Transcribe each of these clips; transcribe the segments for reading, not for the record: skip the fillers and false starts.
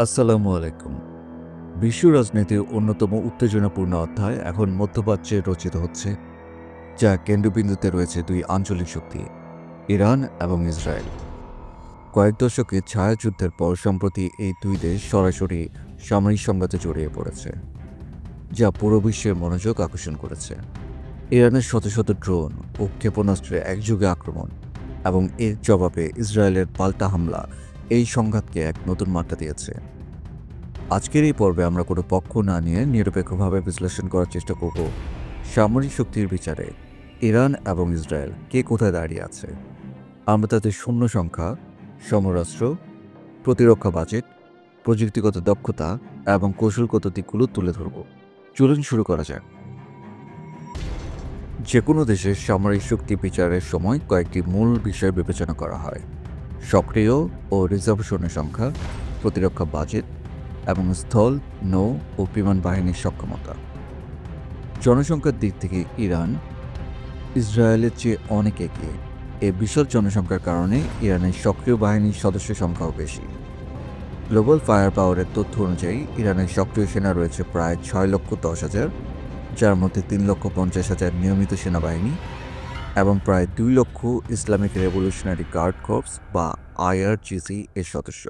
আসসালামু আলাইকুম। বিশ্ব রাজনীতির অন্যতম উত্তেজনাপূর্ণ অধ্যায় এখন মধ্যপ্রাচ্যে রচিত হচ্ছে, যা কেন্দ্রবিন্দুতে রয়েছে দুই আঞ্চলিক শক্তি, ইরান এবং ইসরায়েল। কয়েক দশকের ছায়াযুদ্ধের পর সম্প্রতি এই দুই দেশ সরাসরি সামরিক সংঘাতে জড়িয়ে পড়েছে, যা পুরো বিশ্বের মনোযোগ আকর্ষণ করেছে। ইরানের শত শত ড্রোন ও ক্ষেপণাস্ত্রে একযোগে আক্রমণ এবং এর জবাবে ইসরায়েলের পাল্টা হামলা এই সংঘাতকে এক নতুন মাত্রা দিয়েছে। আজকের এই পর্বে আমরা কোনো পক্ষ না নিয়ে নিরপেক্ষভাবে বিশ্লেষণ করার চেষ্টা করব সামরিক শক্তির বিচারে ইরান এবং ইসরায়েল কে কোথায় দাঁড়িয়ে আছে। আমরা তাদের সৈন্য সংখ্যা, সমরাস্ত্র, প্রতিরক্ষা বাজেট, প্রযুক্তিগত দক্ষতা এবং কৌশলগত দিকগুলো তুলে ধরব। চলুন শুরু করা যাক। যে কোনো দেশের সামরিক শক্তি বিচারের সময় কয়েকটি মূল বিষয় বিবেচনা করা হয়: সক্রিয় ও রিজার্ভ সৈন্যের সংখ্যা, প্রতিরক্ষা বাজেট এবং স্থল, নৌ ও বিমান বাহিনীর সক্ষমতা। জনসংখ্যার দিক থেকে ইরান ইসরায়েলের চেয়ে অনেক এগিয়ে। এই বিশাল জনসংখ্যার কারণে ইরানের সক্রিয় বাহিনীর সদস্য সংখ্যাও বেশি। গ্লোবাল ফায়ার পাওয়ারের তথ্য অনুযায়ী ইরানের সক্রিয় সেনা রয়েছে প্রায় 6,10,000, যার মধ্যে 3,50,000 নিয়মিত সেনাবাহিনী এবং প্রায় 2 লক্ষ ইসলামিক রেভলিউশনারি গার্ড কর্পস বা IRGC এর সদস্য।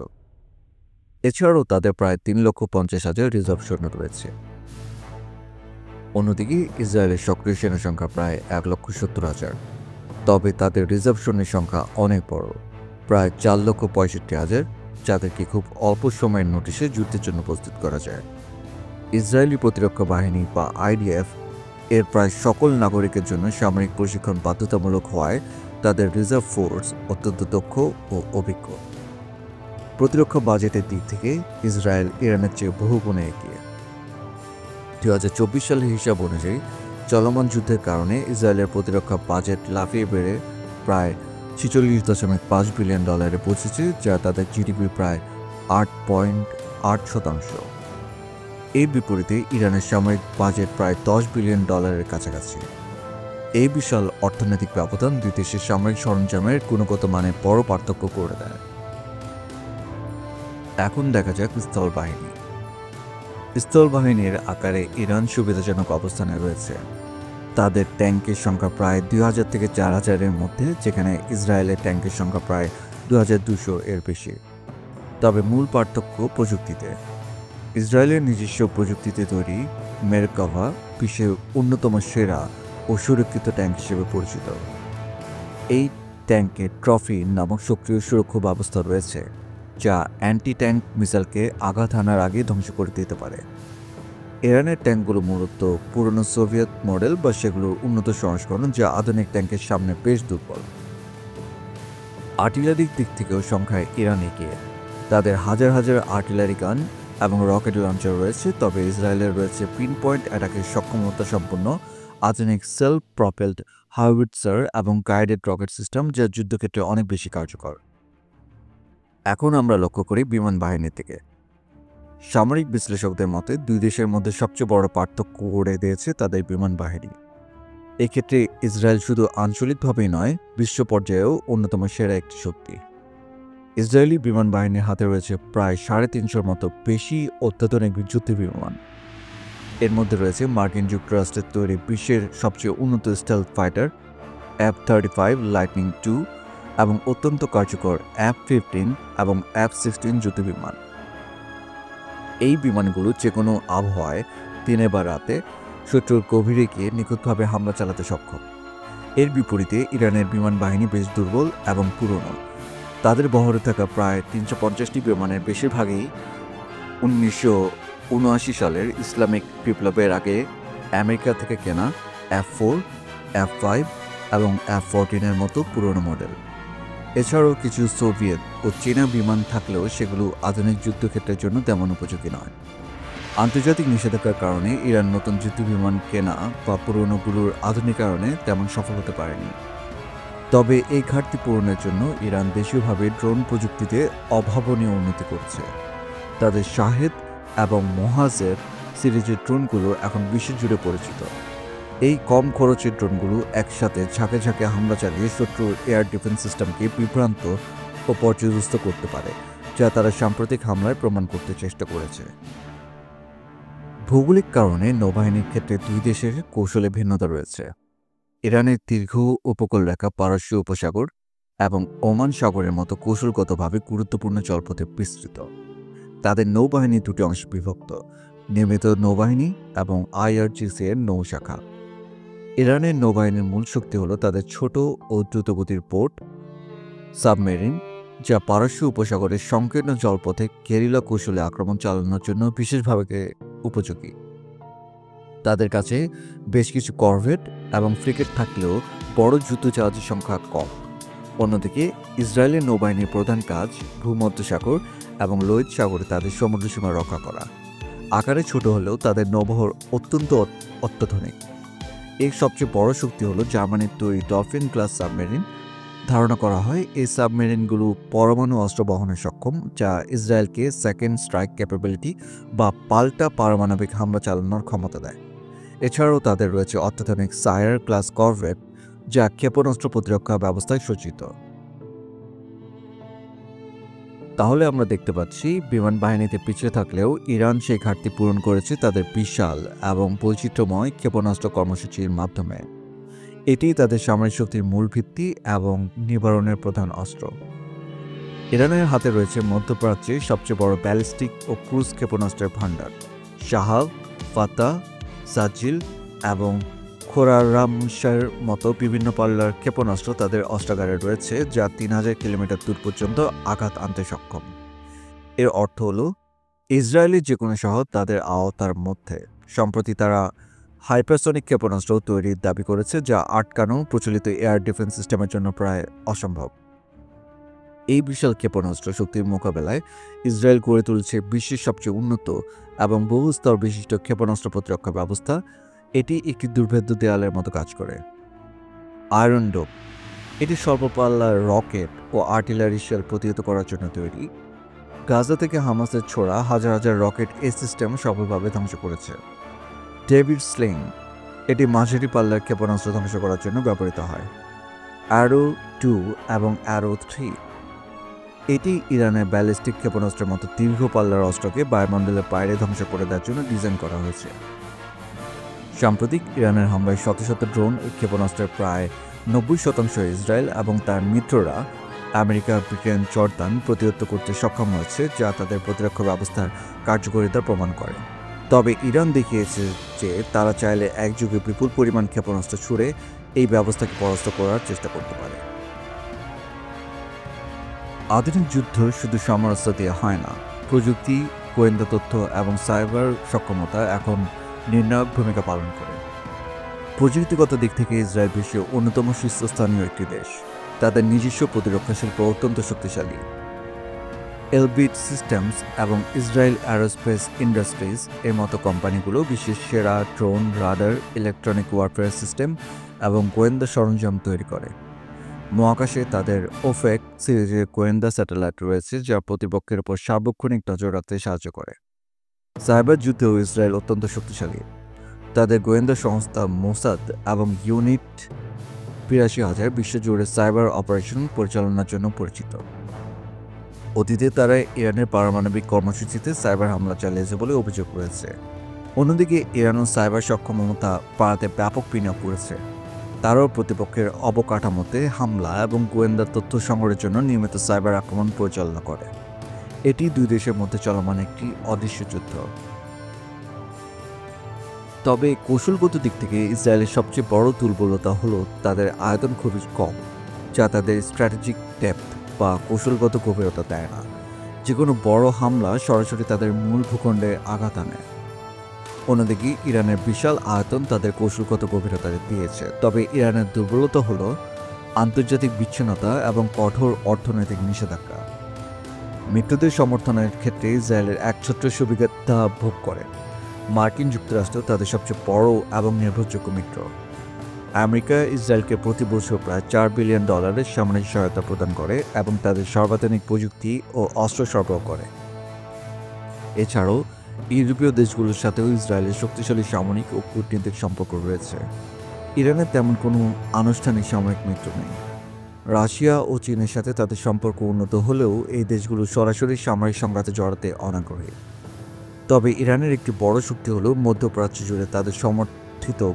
এছাড়াও তাদের প্রায় 3,50,000 রিজার্ভ সৈন্য রয়েছে। অন্যদিকে ইসরায়েলের সক্রিয় সেনা সংখ্যা প্রায় 1,70,000, তবে তাদের রিজার্ভ সৈন্যের সংখ্যা অনেক বড়, প্রায় 4,65,000, যাদেরকে খুব অল্প সময়ের নোটিশে যুদ্ধের জন্য প্রস্তুত করা যায়। ইসরায়েলি প্রতিরক্ষা বাহিনী বা IDF এর প্রায় সকল নাগরিকের জন্য সামরিক প্রশিক্ষণ বাধ্যতামূলক হওয়ায় তাদের রিজার্ভ ফোর্স অত্যন্ত দক্ষ ও অভিজ্ঞ। প্রতিরক্ষা বাজেটের দিক থেকে ইসরায়েল ইরানের চেয়ে বহুগুণে এগিয়ে। 2024 সালের হিসাব অনুযায়ী চলমান যুদ্ধের কারণে ইসরায়েলের প্রতিরক্ষা বাজেট লাফিয়ে বেড়ে প্রায় $46.5 বিলিয়ন পৌঁছেছে, যা তাদের জিডিপির প্রায় 8.8%। এর বিপরীতে ইরানের সামরিক বাজেট প্রায় $10 বিলিয়ন কাছাকাছি। এই বিশাল অর্থনৈতিক ব্যবধান দুই দেশের সামরিক সরঞ্জামের গুণগত মানে বড় পার্থক্য করে দেয়। এখন দেখা যাক স্থল বাহিনী। স্থল বাহিনীর আকারে ইরান সুবিধাজনক অবস্থানে রয়েছে। তাদের ট্যাঙ্কের সংখ্যা প্রায় 2,000 থেকে 4,000-এর মধ্যে, যেখানে ইসরায়েলের ট্যাঙ্কের সংখ্যা প্রায় 2,200 এর বেশি। তবে মূল পার্থক্য প্রযুক্তিতে। ইসরায়েলের নিজস্ব প্রযুক্তিতে তৈরি মেরকাভা বিশ্বের অন্যতম সেরা ও সুরক্ষিত ট্যাঙ্ক হিসেবে পরিচিত। এই ট্যাঙ্কে ট্রফি নামক সক্রিয় সুরক্ষা ব্যবস্থা রয়েছে, যা অ্যান্টি ট্যাঙ্ক মিসাইলকে আঘাত হানার আগে ধ্বংস করে দিতে পারে। ইরানের ট্যাঙ্কগুলো মূলত পুরনো সোভিয়েত মডেল বা সেগুলোর উন্নত সংস্করণ, যা আধুনিক ট্যাঙ্কের সামনে বেশ দুর্বল। আর্টিলারির দিক থেকেও সংখ্যায় ইরান এগিয়ে। তাদের হাজার হাজার আর্টিলারি গান এবং রকেট লঞ্চার রয়েছে, তবে ইসরায়েলের রয়েছে পিন পয়েন্ট অ্যাটাকের সক্ষমতা সম্পন্ন আধুনিক সেলফ প্রপেলড হাউইটজার এবং গাইডেড রকেট সিস্টেম, যা যুদ্ধক্ষেত্রে অনেক বেশি কার্যকর। এখন আমরা লক্ষ্য করি বিমান বাহিনীর দিকে। সামরিক বিশ্লেষকদের মতে দুই দেশের মধ্যে সবচেয়ে বড় পার্থক্য গড়ে দিয়েছে তাদের বিমান বাহিনী। এক্ষেত্রে ইসরায়েল শুধু আঞ্চলিকভাবেই নয়, বিশ্ব পর্যায়েও অন্যতম সেরা একটি শক্তি। ইসরায়েলি বিমান বাহিনীর হাতে রয়েছে প্রায় 350-এর মতো বেশি অত্যাধুনিক যুদ্ধ বিমান। এর মধ্যে রয়েছে মার্কিন যুক্তরাষ্ট্রের তৈরি বিশ্বের সবচেয়ে উন্নত stealth fighter F-35 lightning II এবং অত্যন্ত কার্যকর F-15 এবং F-16 যুদ্ধবিমান। এই বিমানগুলো যে কোনো আবহাওয়ায়, দিনে বা রাতে, শত্রুর গভীরে গিয়ে নিখুঁতভাবে হামলা চালাতে সক্ষম। এর বিপরীতে ইরানের বিমান বাহিনী বেশ দুর্বল এবং পুরনো। তাদের বহরে থাকা প্রায় 350টি বিমানের বেশিরভাগই 1979 সালের ইসলামিক বিপ্লবের আগে আমেরিকা থেকে কেনা F-4, F-5 এবং F-14-এর মতো পুরনো মডেল। এছাড়াও কিছু সোভিয়েত ও চীনা বিমান থাকলেও সেগুলো আধুনিক যুদ্ধক্ষেত্রের জন্য তেমন উপযোগী নয়। আন্তর্জাতিক নিষেধাজ্ঞার কারণে ইরান নতুন যুদ্ধবিমান কেনা বা পুরনোগুলোর আধুনিকায়নে তেমন সফল হতে পারেনি। তবে এই ঘাটতি পূরণের জন্য ইরান দেশীয়ভাবে ড্রোন প্রযুক্তিতে অভাবনীয় উন্নতি করছে। তাদের শাহেদ এবং মোহাজের সিরিজের ড্রোনগুলো এখন বিশ্বজুড়ে পরিচিত। এই কম খরচের ড্রোনগুলো একসাথে ঝাঁকে ঝাঁকে হামলা চালিয়ে শত্রুর এয়ার ডিফেন্স সিস্টেমকে বিভ্রান্ত ও পর্যদস্ত করতে পারে, যা তারা সাম্প্রতিক হামলায় প্রমাণ করতে চেষ্টা করেছে। ভৌগোলিক কারণে নৌবাহিনীর ক্ষেত্রে দুই দেশের কৌশলে ভিন্নতা রয়েছে। ইরানের দীর্ঘ উপকূলরেখা পারস্য উপসাগর এবং ওমান সাগরের মতো কৌশলগতভাবে গুরুত্বপূর্ণ জলপথে বিস্তৃত। তাদের নৌবাহিনী দুটি অংশে বিভক্ত: নিয়মিত নৌবাহিনী এবং আইআরজিসি এর নৌ শাখা। ইরানের নৌবাহিনীর মূল শক্তি হল তাদের ছোট ও দ্রুতগতির বোট, সাবমেরিন, যা পারস্য উপসাগরের সংকীর্ণ জলপথে গেরিলা কৌশলে আক্রমণ চালানোর জন্য বিশেষভাবে উপযোগী। তাদের কাছে বেশ কিছু করভেট এবং ফ্রিগেট থাকলেও বড় যুদ্ধজাহাজের সংখ্যা কম। অন্যদিকে ইসরায়েলের নৌবাহিনীর প্রধান কাজ ভূমধ্যসাগর এবং লোহিত সাগরে তাদের সমুদ্রসীমা রক্ষা করা। আকারে ছোট হলেও তাদের নৌবহর অত্যন্ত অত্যাধুনিক। এর সবচেয়ে বড় শক্তি হল জার্মানির তৈরি ডলফিন ক্লাস সাবমেরিন। ধারণা করা হয় এই সাবমেরিনগুলো পরমাণু অস্ত্র বহনে সক্ষম, যা ইসরায়েলকে সেকেন্ড স্ট্রাইক ক্যাপাবিলিটি বা পাল্টা পারমাণবিক হামলা চালানোর ক্ষমতা দেয়। এছাড়াও তাদের রয়েছে অত্যাধুনিক সায়ার ক্লাস করভেট, যা ক্ষেপণাস্ত্র প্রতিরক্ষা ব্যবস্থায় সজ্জিত। তাহলে আমরা দেখতে পাচ্ছি বিমান বাহিনীতে পিছিয়ে থাকলেও ইরান সেই ঘাটতি পূরণ করেছে তাদের বিশাল এবং বৈচিত্র্যময় ক্ষেপণাস্ত্র কর্মসূচির মাধ্যমে। এটি তাদের সামরিক শক্তির মূল ভিত্তি এবং নিবারণের প্রধান অস্ত্র। ইরানের হাতে রয়েছে মধ্যপ্রাচ্যের সবচেয়ে বড় ব্যালিস্টিক ও ক্রুজ ক্ষেপণাস্ত্রের ভাণ্ডার। শাহাব, ফাতা, সাজিল এবং খোরারামশার মতো বিভিন্ন পাল্লার ক্ষেপণাস্ত্র তাদের অস্ত্রাগারে রয়েছে, যা 3000 কিলোমিটার দূর পর্যন্ত আঘাত আনতে সক্ষম। এর অর্থ হল ইসরায়েলের যে কোনো শহর তাদের আওতার মধ্যে। সম্প্রতি তারা হাইপারসনিক ক্ষেপণাস্ত্র তৈরির দাবি করেছে, যা আটকানো প্রচলিত এয়ার ডিফেন্স সিস্টেমের জন্য প্রায় অসম্ভব। এই বিশাল ক্ষেপণাস্ত্র শক্তির মোকাবেলায় ইসরায়েল গড়ে তুলছে বিশ্বের সবচেয়ে উন্নত এবং বহুস্তর বিশিষ্ট ক্ষেপণাস্ত্র প্রতিরক্ষা ব্যবস্থা। এটি একটি দুর্ভেদ্য দেয়ালের মতো কাজ করে। আয়রন ডোম, এটি স্বল্পপাল্লার রকেট ও আর্টিলারি শেল প্রতিহত করার জন্য তৈরি। গাজা থেকে হামাসের ছোড়া হাজার হাজার রকেট এই সিস্টেম সফলভাবে ধ্বংস করেছে। ডেভিড স্লিং, এটি মাঝারি পাল্লার ক্ষেপণাস্ত্র ধ্বংস করার জন্য ব্যবহৃত হয়। অ্যারো 2 এবং অ্যারো 3, এটি ইরানের ব্যালিস্টিক ক্ষেপণাস্ত্রের মতো দীর্ঘ পাল্লার অস্ত্রকে বায়ুমণ্ডলের বাইরে ধ্বংস করে দেওয়ার জন্য ডিজাইন করা হয়েছে। সাম্প্রতিক ইরানের হামলায় শত শত ড্রোন ও ক্ষেপণাস্ত্রের প্রায় 90% ইসরায়েল এবং তার মিত্ররা আমেরিকা, ব্রিটেন, জর্দান প্রতিহত করতে সক্ষম হয়েছে, যা তাদের প্রতিরক্ষা ব্যবস্থার কার্যকারিতার প্রমাণ করে। তবে ইরান দেখিয়েছে যে তারা চাইলে একযুগে বিপুল পরিমাণ ক্ষেপণাস্ত্র ছুড়ে এই ব্যবস্থাকে পরাস্ত করার চেষ্টা করতে পারে। আধুনিক যুদ্ধ শুধু সমরাস্ত্র দিয়ে হয় না। প্রযুক্তি, গোয়েন্দা তথ্য এবং সাইবার সক্ষমতা এখন নির্ণায়ক ভূমিকা পালন করে। প্রযুক্তিগত দিক থেকে ইসরায়েল বিশ্বের অন্যতম শীর্ষস্থানীয় একটি দেশ। তাদের নিজস্ব প্রতিরক্ষা শিল্প অত্যন্ত শক্তিশালী। এলবিট সিস্টেমস এবং ইসরায়েল অ্যারোস্পেস ইন্ডাস্ট্রিজ এর মতো কোম্পানিগুলো বিশ্বের সেরা drone, radar, electronic warfare system এবং গোয়েন্দা সরঞ্জাম তৈরি করে। মহাকাশে তাদের ওফেক সিরিজের গোয়েন্দা স্যাটেলাইট রয়েছে, যা প্রতিপক্ষের উপর সার্বক্ষণিক নজর রাখতে সাহায্য করে। সাইবার যুদ্ধেও ইসরায়েল অত্যন্ত শক্তিশালী। তাদের গোয়েন্দা সংস্থা মোসাদ এবং ইউনিট ৮২,০০০ বিশ্বজুড়ে সাইবার অপারেশন পরিচালনার জন্য পরিচিত। অতীতে তারা ইরানের পারমাণবিক কর্মসূচিতে সাইবার হামলা চালিয়েছে বলে অভিযোগ রয়েছে। অন্যদিকে ইরানও সাইবার সক্ষমতা বাড়াতে ব্যাপক বিনিয়োগ করেছে। তারাও প্রতিপক্ষের অবকাঠামোতে হামলা এবং গোয়েন্দা তথ্য সংগ্রহের জন্য নিয়মিত সাইবার আক্রমণ পরিচালনা করে। এটি দুই দেশের মধ্যে চলমান একটি অদৃশ্য যুদ্ধ। তবে কৌশলগত দিক থেকে ইসরায়েলের সবচেয়ে বড় দুর্বলতা হলো তাদের আয়তন খুবই কম, যা তাদের স্ট্র্যাটেজিক ডেপথ বা কৌশলগত গভীরতা দেয় না। যে কোনো বড় হামলা সরাসরি তাদের মূল ভূখণ্ডে আঘাত আনে। অন্যদিকে ইরানের বিশাল আয়তন তাদের কৌশলগত গভীরতা দিয়েছে। তবে ইরানের দুর্বলতা হলো আন্তর্জাতিক বিচ্ছিন্নতা এবং কঠোর অর্থনৈতিক নিষেধাজ্ঞা। মিত্রদের সমর্থনের ক্ষেত্রে ইসরায়েলের একছত্র সুবিধা ভোগ করে। মার্কিন যুক্তরাষ্ট্র তাদের সবচেয়ে বড় এবং নির্ভরযোগ্য মিত্র। আমেরিকা ইসরায়েলকে প্রতি বছর প্রায় $4 বিলিয়ন সামরিক সহায়তা প্রদান করে এবং তাদের সর্বাধুনিক প্রযুক্তি ও অস্ত্র সরবরাহ করে। এছাড়াও ইউরোপীয় দেশগুলোর সাথেও ইসরায়েলের শক্তিশালী সামরিক ও কূটনৈতিক সম্পর্ক রয়েছে। ইরানের তেমন কোনো আনুষ্ঠানিক সামরিক মিত্র নেই। রাশিয়া ও চীনের সাথে তাদের সম্পর্ক উন্নত হলেও এই দেশগুলো সরাসরি সামরিক সংঘাতে জড়াতে অনাগ্রহী। তবে ইরানের একটি বড় শক্তি হলো মধ্যপ্রাচ্য জুড়ে তাদের সমর্থিত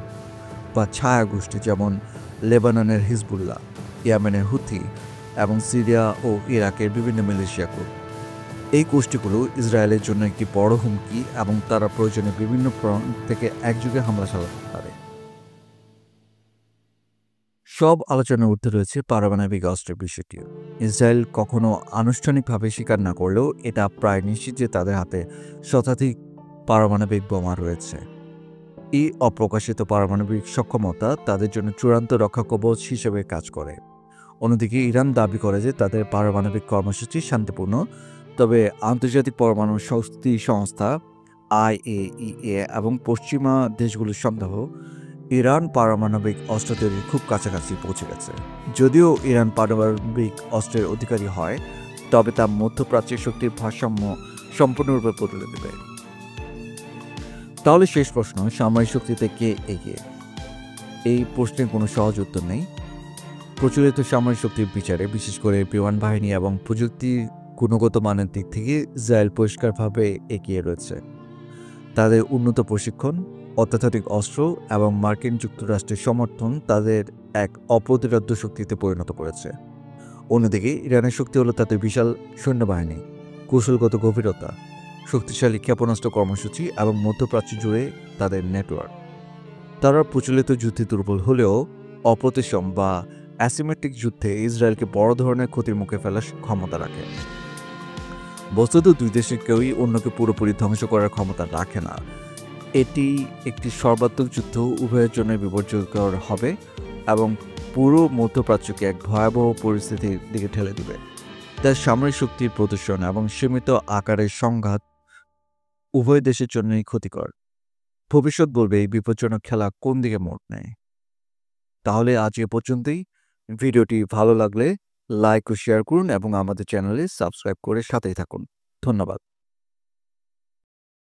বা ছায়া গোষ্ঠী, যেমন লেবাননের হিজবুল্লাহ, ইয়েমেনের হুথি এবং সিরিয়া ও ইরাকের বিভিন্ন মিলিশিয়া গ্রুপ। এই গোষ্ঠীগুলো ইসরায়েলের জন্য একটি বড় হুমকি এবং তারা প্রয়োজনে বিভিন্ন প্রান্ত থেকে একযোগে হামলা চালাতে পারে। সব আলোচনার ঊর্ধ্বে রয়েছে পারমাণবিক অস্ত্রের বিষয়টি। ইসরায়েল কখনো আনুষ্ঠানিকভাবে স্বীকার না করলেও এটা প্রায় নিশ্চিত যে তাদের হাতে শতাধিক পারমাণবিক বোমা রয়েছে। এই অপ্রকাশিত পারমাণবিক সক্ষমতা তাদের জন্য চূড়ান্ত রক্ষাকবচ হিসেবে কাজ করে। অন্যদিকে ইরান দাবি করে যে তাদের পারমাণবিক কর্মসূচি শান্তিপূর্ণ, তবে আন্তর্জাতিক পরমাণু শক্তি সংস্থা IAEA এবং পশ্চিমা দেশগুলোর সন্দেহ ইরান পারমাণবিক অস্ত্র তৈরির খুব কাছাকাছি পৌঁছে গেছে। যদিও ইরান পারমাণবিক অস্ত্রের অধিকারী হয়, তবে তা মধ্যপ্রাচ্যের শক্তির ভারসাম্য সম্পূর্ণরূপে বদলে দেবে। তাহলে শেষ প্রশ্ন, সামরিক শক্তিতে কে এগিয়ে? এই প্রশ্নের কোনো সহজ উত্তর নেই। প্রচলিত সামরিক শক্তির বিচারে, বিশেষ করে বিমান বাহিনী এবং প্রযুক্তির গুণগত মানের দিক থেকে ইসরায়েল পরিষ্কারভাবে এগিয়ে রয়েছে। তাদের উন্নত প্রশিক্ষণ, অত্যাধুনিক অস্ত্র এবং মার্কিন যুক্তরাষ্ট্রের সমর্থন তাদের এক অপ্রতিরোধ্য শক্তিতে পরিণত করেছে। অন্যদিকে ইরানের শক্তি হলো তাদের বিশাল সৈন্যবাহিনী, কৌশলগত গভীরতা, শক্তিশালী ক্ষেপণাস্ত্র কর্মসূচি এবং মধ্যপ্রাচ্য জুড়ে তাদের নেটওয়ার্ক। তারা প্রচলিত যুদ্ধে দুর্বল হলেও অপ্রতিসম বা অ্যাসিমেট্রিক যুদ্ধে ইসরায়েলকে বড় ধরনের ক্ষতির মুখে ফেলার ক্ষমতা রাখে। বস্তুত দুই দেশের কেউই অন্যকে পুরোপুরি ধ্বংস করার ক্ষমতা রাখে না। এটি একটি সর্বাত্মক যুদ্ধ, উভয়ের জন্য বিপর্যয়কর হবে এবং পুরো মধ্যপ্রাচ্যকে এক ভয়াবহ পরিস্থিতির দিকে ঠেলে দেবে। তার সামরিক শক্তির প্রদর্শন এবং সীমিত আকারের সংঘাত উভয় দেশের জন্যই ক্ষতিকর। ভবিষ্যৎ বলবে এই বিপজ্জনক খেলা কোন দিকে মোড় নেয়। তাহলে আজ এ পর্যন্তই। ভিডিওটি ভালো লাগলে লাইক ও শেয়ার করুন এবং আমাদের চ্যানেলে সাবস্ক্রাইব করে সাথেই থাকুন। ধন্যবাদ।